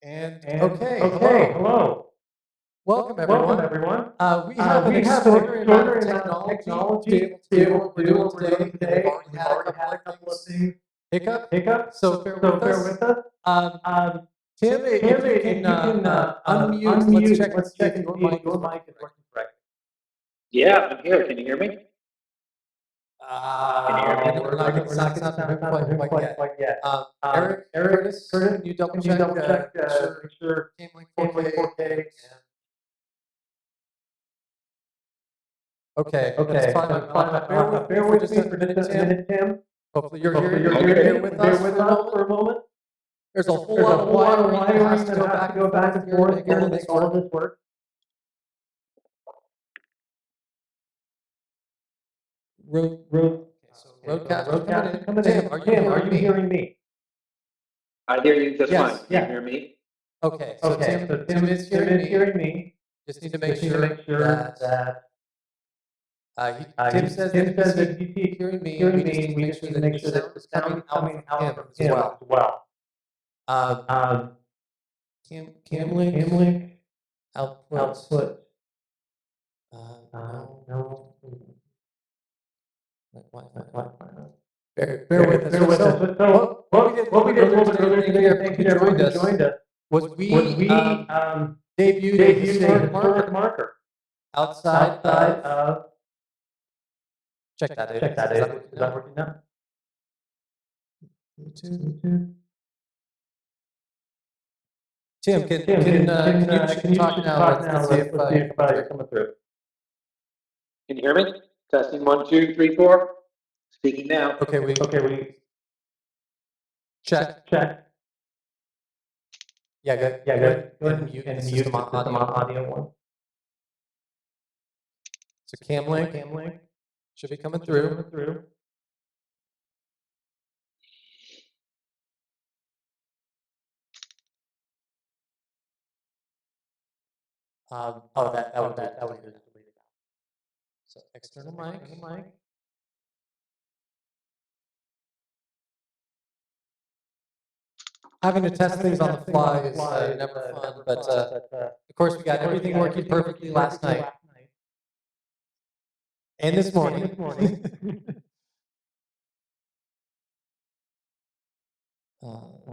Okay, hello. welcome everyone. Welcome, everyone. We have an extraordinary amount of technology to do what we're doing today. We've already had a couple of things hiccup, so bear with us. Tim, if you can unmute, let's check and see if your mic is working correctly. Yeah, I'm here. Can you hear me? Can you hear me? We're not going to sound quite yet. Eric, Curtis, can you double check? Make sure came like 4K. Okay, that's fine. Bear with me for just a minute, Tim. Hopefully you're here with us for a moment. There's a whole lot of wiring that has to go back and forth here to make all of this work. Roadcast coming in. Tim, are you hearing me? I hear you just fine. Can Yeah. you hear me? Okay, so Tim is hearing me. Just need to make sure that Tim says that he's hearing me. We just need to make sure that the sound is coming out from him as well. Cam link output. No. Bear with us. So what we did a little bit earlier today, thank you to everyone who joined us, was we debuted a historic marker outside of. Check that. Is that working now? Tim, can you talk now? Let's see if it's coming through. Can you hear me? Testing 1, 2, 3, 4. Speaking now. Okay, we check. Yeah, good. Go ahead and mute the system audio one. So cam link should be coming through. That was good. So external mic. Having to test things on the fly is never fun, but of course we got everything working perfectly last night and this morning.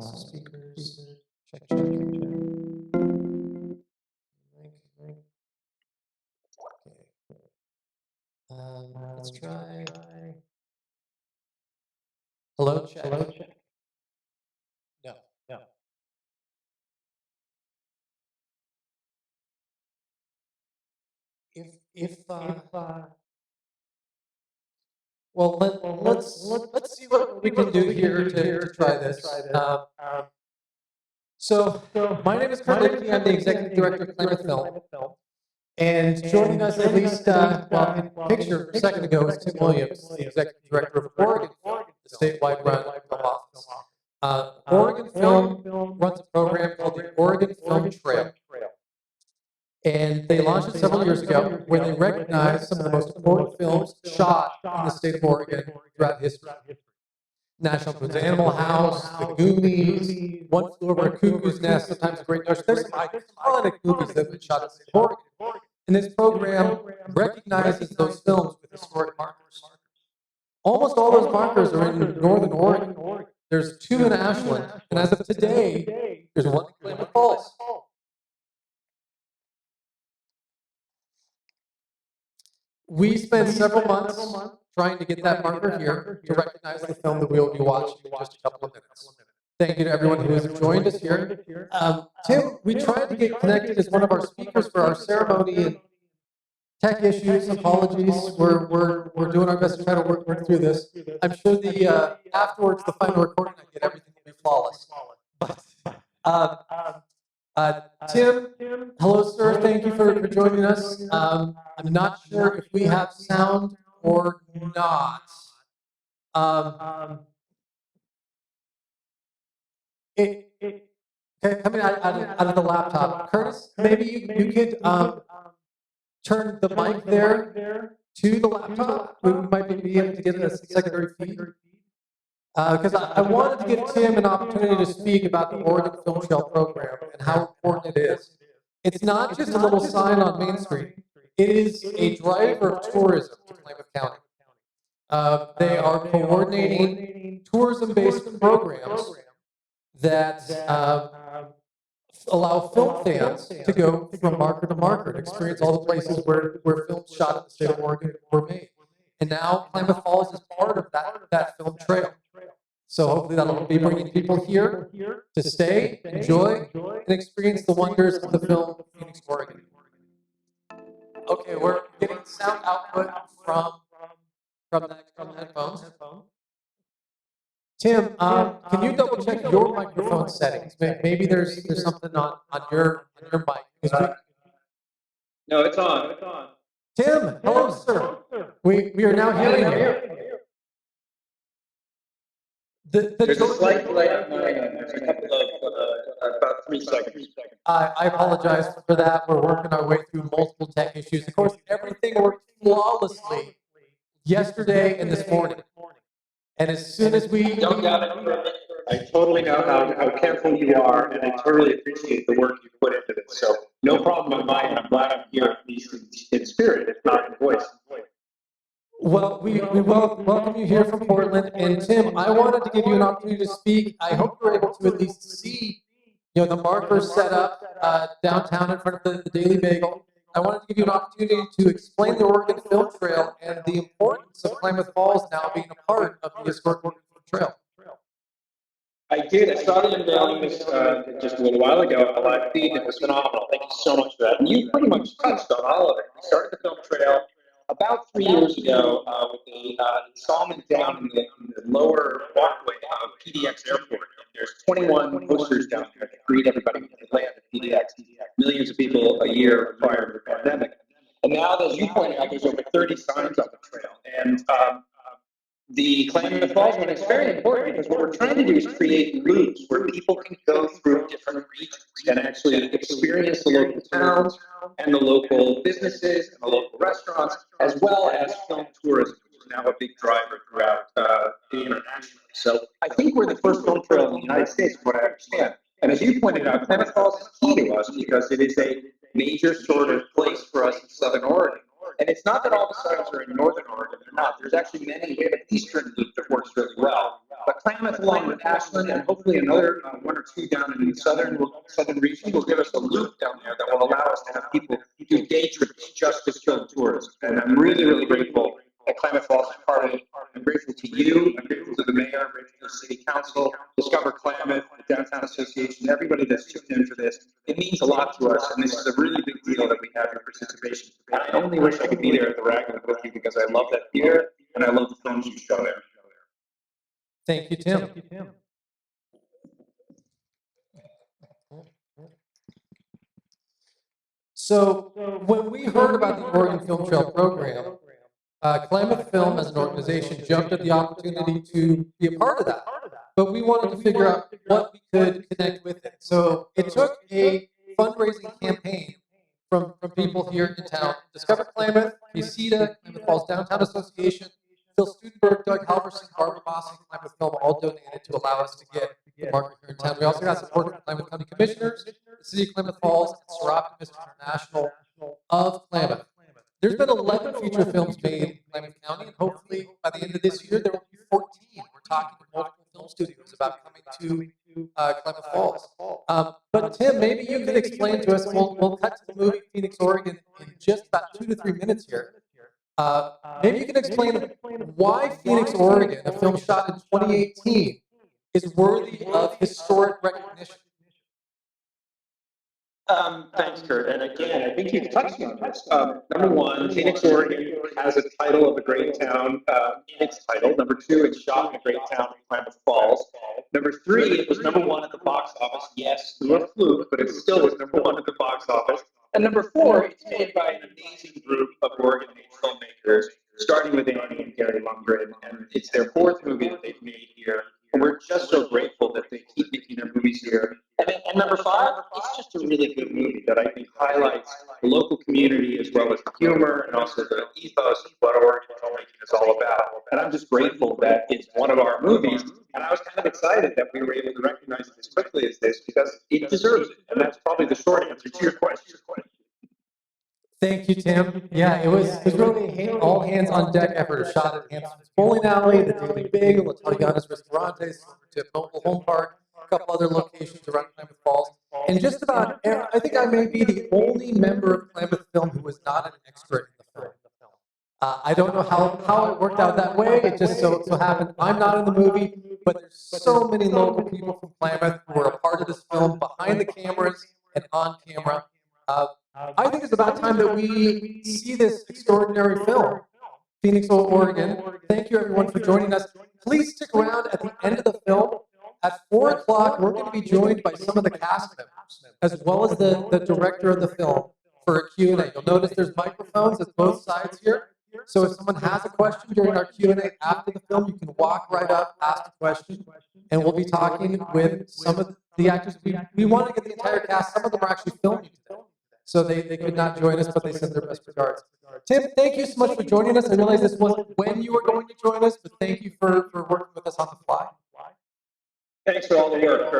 Speakers, check. Okay. Let's try. Hello, check. No. Let's see what we can do here to try this. So my name is Curtis. I'm the executive director of Klamath Falls. And joining us at least, in picture a second ago was Tim Williams, the executive director of Oregon Film, the statewide run film office. Oregon Film runs a program called the Oregon Film Trail. And they launched it several years ago, where they recognized some of the most important films shot in the state of Oregon throughout history. National Lampoon's Animal House, The Goonies, One Flew Over a Cuckoo's Nest, sometimes a Great Notion. There's some iconic movies that have been shot in the state of Oregon. And this program recognizes those films with historic markers. Almost all those markers are in northern Oregon. There's 2 in Ashland, and as of today, there's 1 in Klamath Falls. We spent several months trying to get that marker here to recognize the film that we will be watching in just a couple of minutes. Thank you to everyone who has joined us here. Tim, we tried to get connected as one of our speakers for our ceremony, and tech issues, apologies. We're doing our best to try to work through this. I'm sure the afterwards, the final recording, I get everything will be flawless. But Tim, hello, sir. Thank you for joining us. I'm not sure if we have sound or not. Coming out of the laptop, Curtis, maybe you could turn the mic there to the laptop. We might be able to get a secondary feed. because I wanted to give Tim an opportunity to speak about the Oregon Film Trail program and how important it is. It's not just a little sign on Main Street. It is a driver of tourism to Klamath County. They are coordinating tourism-based programs that allow film fans to go from marker to marker and experience all the places where films shot in the state of Oregon were made. And now Klamath Falls is part of that film trail. So hopefully that'll be bringing people here to stay, enjoy, and experience the wonders of the film Phoenix, Oregon. Okay, we're getting sound output from the headphones. Tim, can you double check your microphone settings? Maybe there's something on your mic. No, it's on. Tim, hello, sir. We are now hearing you. There's a slight delay on mine. There's a couple of about 3 seconds. I apologize for that. We're working our way through multiple tech issues. Of course, everything worked flawlessly yesterday and this morning. And as soon as we Don't doubt it. I totally know how careful you are, and I totally appreciate the work you put into this. So no problem on my end. I'm glad I'm here, at least in spirit, if not in voice. Well, we welcome you here from Portland. And Tim, I wanted to give you an opportunity to speak. I hope you're able to at least see, the markers set up downtown in front of the Daily Bagel. I wanted to give you an opportunity to explain the Oregon Film Trail and the importance of Klamath Falls now being a part of the historic Oregon Film Trail. I did. I saw the unveiling this just a little while ago on a live feed, and it was phenomenal. Thank you so much for that. And you pretty much touched on all of it. We started the film trail about 3 years ago with the installment down in the lower walkway of PDX Airport. There's 21 posters down there that greet everybody when they land at PDX. Millions of people a year prior to the pandemic. And now, as you pointed out, there's over 30 signs on the trail. And the Klamath Falls one is very important because what we're trying to do is create loops where people can go through different regions and actually experience the local towns and the local businesses and the local restaurants, as well as film tourism, which is now a big driver throughout the international. So I think we're the first film trail in the United States, from what I understand. And as you pointed out, Klamath Falls is key to us because it is a major sort of place for us in Southern Oregon. And it's not that all the signs are in Northern Oregon, they're not. There's actually many. We have an eastern loop that works really well. But Klamath, along with Ashland, and hopefully another 1 or 2 down in the southern region, will give us a loop down there that will allow us to have people to engage with justice film tourism. And I'm really, really grateful that Klamath Falls is part of it. I'm grateful to you. I'm grateful to the mayor. I'm grateful to the city council, Discover Klamath, the Downtown Association, everybody that's tuned in for this. It means a lot to us, and this is a really big deal that we have your participation. And I only wish I could be there at the Ragland with you because I love that theater and I love the films you show there. Thank you, Tim. So when we heard about the Oregon Film Trail program, Klamath Film as an organization jumped at the opportunity to be a part of that. But we wanted to figure out what we could connect with it. So it took a fundraising campaign from people here in town. Discover Klamath, KCDA, Klamath Falls Downtown Association, Phil Studenberg, Doug Halverson, Barbara Moss, and Klamath Film all donated to allow us to get the marker here in town. We also got support from Klamath County Commissioners, the City of Klamath Falls, and Sir Optimist International of Klamath. There's been 11 feature films made in Klamath County, and hopefully by the end of this year, there will be 14. We're talking to multiple film studios about coming to Klamath Falls. But Tim, maybe you could explain to us, and we'll cut to the movie Phoenix, Oregon in just about 2 to 3 minutes here. Maybe you can explain why Phoenix, Oregon, a film shot in 2018, is worthy of historic recognition. Thanks, Kurt. And again, I think you've touched on this. Number one, Phoenix, Oregon has a title of a great town in its title. Number two, it's shot in a great town in Klamath Falls. Number three, it was number one at the box office. Yes, through a fluke, but it still was number one at the box office. And number four, it's made by an amazing group of Oregon-made filmmakers, starting with Annie and Gary Lundgren. And it's their fourth movie that they've made here. And we're just so grateful that they keep making their movies here. And and number five, it's just a really good movie that I think highlights the local community as well as the humor and also the ethos of what Oregon filmmaking is all about. And I'm just grateful that it's one of our movies. And I was kind of excited that we were able to recognize it as quickly as this because it deserves it. And that's probably the short answer to your question. Thank you, Tim. Yeah, it was really all hands on deck effort. A shot at Hampton's Bowling Alley, the Daily Bagel, Italiana's Restaurantes, Silvertip Mobile Home Park, a couple other locations around Klamath Falls. And just about, I think I may be the only member of Klamath Film who was not an extra in the film. I don't know how it worked out that way. It just so happened I'm not in the movie, but there's so many local people from Klamath who are a part of this film, behind the cameras and on camera. I think it's about time that we see this extraordinary film, Phoenix, Oregon. Thank you, everyone, for joining us. Please stick around at the end of the film. At 4 o'clock, we're going to be joined by some of the cast members, as well as the director of the film for a Q&A. You'll notice there's microphones at both sides here. So if someone has a question during our Q&A after the film, you can walk right up, ask a question, and we'll be talking with some of the actors. We want to get the entire cast. Some of them are actually filming today. So they could not join us, but they sent their best regards. Tim, thank you so much for joining us. I realize this wasn't when you were going to join us, but thank you for working with us on the fly. Thanks for all the work,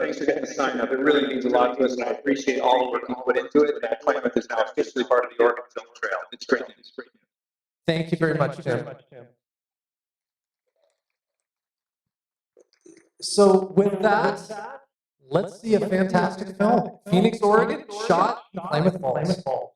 thanks for getting the sign up. It really means a lot to us, and I appreciate all the work you put into it. And Klamath is now officially part of the Oregon Film Trail. It's great news. Thank you very much, Tim. So with that, let's see a fantastic film. Phoenix, Oregon, shot in Klamath Falls.